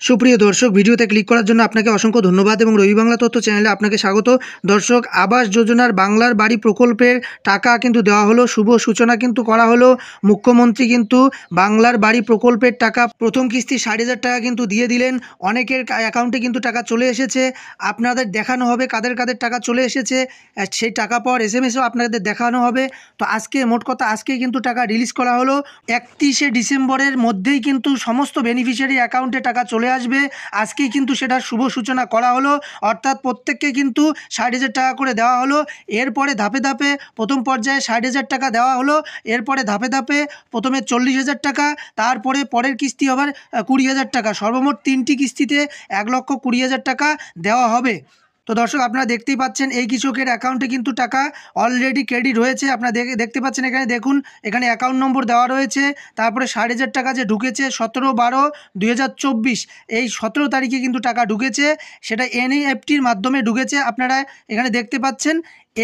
সুপ্রিয় দর্শক, ভিডিওতে ক্লিক করার জন্য আপনাকে অসংখ্য ধন্যবাদ এবং রবি বাংলা তথ্য চ্যানেলে আপনাকে স্বাগত। দর্শক, আবাস যোজনার বাংলার বাড়ি প্রকল্পের টাকা কিন্তু দেওয়া হলো, শুভ সূচনা কিন্তু করা হলো। মুখ্যমন্ত্রী কিন্তু বাংলার বাড়ি প্রকল্পের টাকা প্রথম কিস্তি 60,000 টাকা কিন্তু দিয়ে দিলেন। অনেকের অ্যাকাউন্টে কিন্তু টাকা চলে এসেছে। আপনাদের দেখানো হবে কাদের কাদের টাকা চলে এসেছে, সেই টাকা পাওয়ার SMS-ও আপনাদের দেখানো হবে। তো আজকে মোট কথা আজকেই কিন্তু টাকা রিলিজ করা হলো। 31শে ডিসেম্বরের মধ্যেই কিন্তু সমস্ত বেনিফিশিয়ারি অ্যাকাউন্টে টাকা চলে আসবে। আজকেই কিন্তু সেটার শুভ সূচনা করা হলো, অর্থাৎ প্রত্যেককে কিন্তু 60,000 টাকা করে দেওয়া হলো। এরপরে ধাপে ধাপে প্রথম পর্যায়ে 60,000 টাকা দেওয়া হলো, এরপরে ধাপে ধাপে প্রথমে 40,000 টাকা, তারপরে পরের কিস্তি আবার 20,000 টাকা, সর্বমোট 3টি কিস্তিতে 1,20,000 টাকা দেওয়া হবে। তো দর্শক, আপনারা দেখতেই পাচ্ছেন এই কৃষকের অ্যাকাউন্টে কিন্তু টাকা অলরেডি ক্রেডিট হয়েছে। আপনারা দেখতে পাচ্ছেন, এখানে দেখুন, এখানে অ্যাকাউন্ট নম্বর দেওয়া রয়েছে। তারপরে 60,000 টাকা যে ঢুকেছে 17/12/2024, এই 17 তারিখে কিন্তু টাকা ঢুকেছে, সেটা NEFT-র মাধ্যমে ঢুকেছে। আপনারা এখানে দেখতে পাচ্ছেন।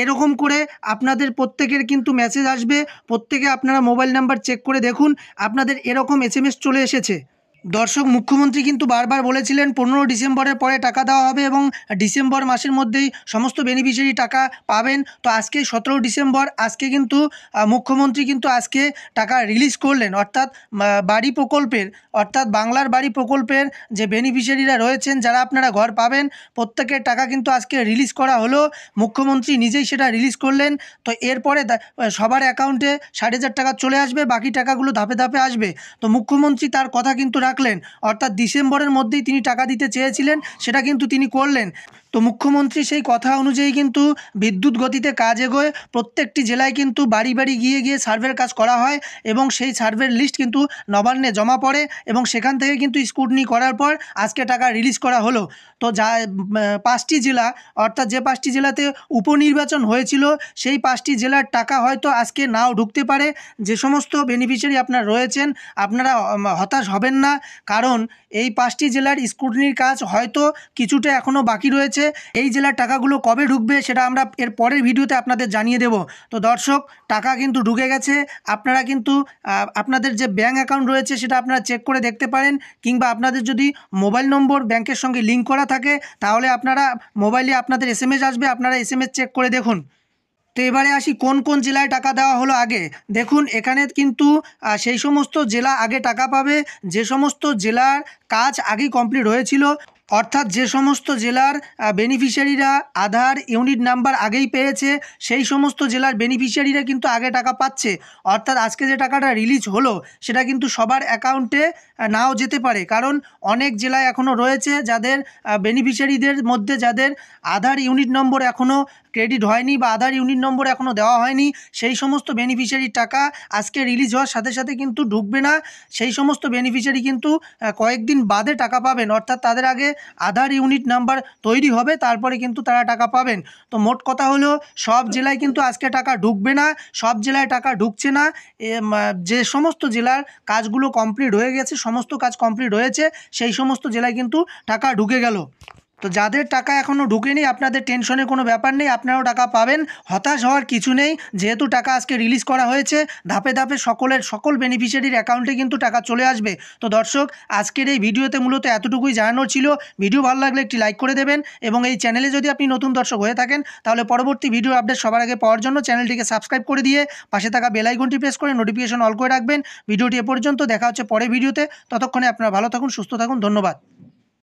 এরকম করে আপনাদের প্রত্যেকের কিন্তু মেসেজ আসবে। প্রত্যেকে আপনারা মোবাইল নাম্বার চেক করে দেখুন, আপনাদের এরকম SMS চলে এসেছে। দর্শক, মুখ্যমন্ত্রী কিন্তু বারবার বলেছিলেন 15 ডিসেম্বরের পরে টাকা দেওয়া হবে এবং ডিসেম্বর মাসের মধ্যেই সমস্ত বেনিফিশিয়ারি টাকা পাবেন। তো আজকে 17 ডিসেম্বর, আজকে কিন্তু মুখ্যমন্ত্রী কিন্তু আজকে টাকা রিলিজ করলেন, অর্থাৎ বাড়ি প্রকল্পের, অর্থাৎ বাংলার বাড়ি প্রকল্পের যে বেনিফিশিয়ারিরা রয়েছেন, যারা আপনারা ঘর পাবেন, প্রত্যেকের টাকা কিন্তু আজকে রিলিজ করা হলো। মুখ্যমন্ত্রী নিজেই সেটা রিলিজ করলেন। তো এরপরে সবার অ্যাকাউন্টে 60,000 টাকা চলে আসবে, বাকি টাকাগুলো ধাপে ধাপে আসবে। তো মুখ্যমন্ত্রী তার কথা কিন্তু রাখলেন, অর্থাৎ ডিসেম্বরের মধ্যেই তিনি টাকা দিতে চেয়েছিলেন, সেটা কিন্তু তিনি করলেন। তো মুখ্যমন্ত্রী সেই কথা অনুযায়ী কিন্তু বিদ্যুৎ গতিতে কাজ এগোয়। প্রত্যেকটি জেলায় কিন্তু বাড়ি বাড়ি গিয়ে গিয়ে সার্ভের কাজ করা হয় এবং সেই সার্ভের লিস্ট কিন্তু নবান্নে জমা পড়ে এবং সেখান থেকে কিন্তু স্ক্রুটনি করার পর আজকে টাকা রিলিজ করা হলো। তো যা 5টি জেলা, অর্থাৎ যে 5টি জেলাতে উপনির্বাচন হয়েছিল, সেই 5টি জেলার টাকা হয়তো আজকে নাও ঢুকতে পারে। যে সমস্ত বেনিফিশিয়ারি আপনারা রয়েছেন, আপনারা হতাশ হবেন না, কারণ এই 5টি জেলার স্ক্রুটনির কাজ হয়তো কিছুটা এখনও বাকি রয়েছে। এই জেলার টাকাগুলো কবে ঢুকবে সেটা আমরা এর পরের ভিডিওতে আপনাদের জানিয়ে দেব। তো দর্শক, টাকা কিন্তু ঢুকে গেছে। আপনারা কিন্তু আপনাদের যে ব্যাঙ্ক অ্যাকাউন্ট রয়েছে সেটা আপনারা চেক করে দেখতে পারেন, কিংবা আপনাদের যদি মোবাইল নম্বর ব্যাংকের সঙ্গে লিঙ্ক করা থাকে, তাহলে আপনারা মোবাইলে আপনাদের SMS আসবে, আপনারা SMS চেক করে দেখুন। তো এবারে আসি কোন কোন জেলায় টাকা দেওয়া হলো আগে। দেখুন, এখানে কিন্তু সেই সমস্ত জেলা আগে টাকা পাবে যে সমস্ত জেলার কাজ আগেই কমপ্লিট হয়েছিল, অর্থাৎ যে সমস্ত জেলার বেনিফিশিয়ারিরা আধার ইউনিট নাম্বার আগেই পেয়েছে, সেই সমস্ত জেলার বেনিফিশিয়ারিরা কিন্তু আগে টাকা পাচ্ছে। অর্থাৎ আজকে যে টাকাটা রিলিজ হলো সেটা কিন্তু সবার অ্যাকাউন্টে নাও যেতে পারে, কারণ অনেক জেলায় এখনও রয়েছে যাদের বেনিফিশিয়ারিদের মধ্যে যাদের আধার ইউনিট নম্বর এখনও ক্রেডিট হয়নি বা আধার ইউনিট নম্বর এখনও দেওয়া হয়নি। সেই সমস্ত বেনিফিশিয়ারির টাকা আজকে রিলিজ হওয়ার সাথে সাথে কিন্তু ঢুকবে না। সেই সমস্ত বেনিফিশিয়ারি কিন্তু কয়েকদিন বাদে টাকা পাবেন, অর্থাৎ তাদের আগে আধার ইউনিট নাম্বার তৈরি হবে, তারপরে কিন্তু তারা টাকা পাবেন। তো মোট কথা হলো, সব জেলায় কিন্তু আজকে টাকা ঢুকবে না, সব জেলায় টাকা ঢুকছে না। যে সমস্ত জেলার কাজগুলো কমপ্লিট হয়ে গেছে, সমস্ত কাজ কমপ্লিট হয়েছে, সেই সমস্ত জেলায় কিন্তু টাকা ঢুকে গেল। তো যাদের টাকা এখনও ঢুকেনি, আপনাদের টেনশনের কোনো ব্যাপার নেই, আপনারাও টাকা পাবেন, হতাশ হওয়ার কিছু নেই। যেহেতু টাকা আজকে রিলিজ করা হয়েছে, ধাপে ধাপে সকল বেনিফিশিয়ারির অ্যাকাউন্টে কিন্তু টাকা চলে আসবে। তো দর্শক, আজকের এই ভিডিওতে মূলত এতটুকুই জানানোর ছিল। ভিডিও ভালো লাগলে একটি লাইক করে দেবেন এবং এই চ্যানেলে যদি আপনি নতুন দর্শক হয়ে থাকেন, তাহলে পরবর্তী ভিডিও আপডেট সবার আগে পাওয়ার জন্য চ্যানেলটিকে সাবস্ক্রাইব করে দিয়ে পাশে থাকা বেল আইকনটি প্রেস করে নোটিফিকেশন অল করে রাখবেন। ভিডিওটি এ পর্যন্ত, দেখা হচ্ছে পরের ভিডিওতে। ততক্ষণে আপনারা ভালো থাকুন, সুস্থ থাকুন, ধন্যবাদ।